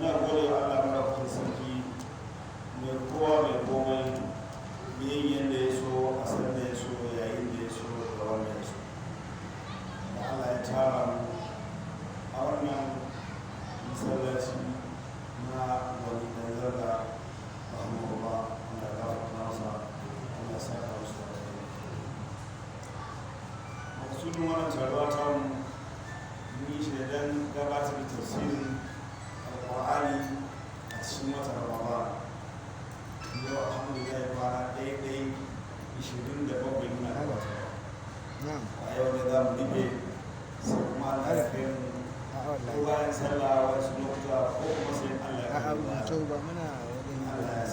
muna gode wa Allah madaukakin sarki mai kowa mai komai yin yadda ya so a san da ya so yayin da ya so da wanda ya so da Allah ya tara mu a wannan masallaci na wani ɗan zarga rahimahullah wanda ya gafarta masa wanda ya saka musu da kai maksudin wannan taruwa ta mu yi shi da dan gabatar da tafsirin alƙur'ani a cikin watan Ramadan yau alhamdulillah kwana ɗaya 27 muna gabatarwa a yau ne za mu rufe sai kuma Allah ya kai mu ko bayan sallah wasu lokuta ko kuma sai Allah ya kai mu Allah ya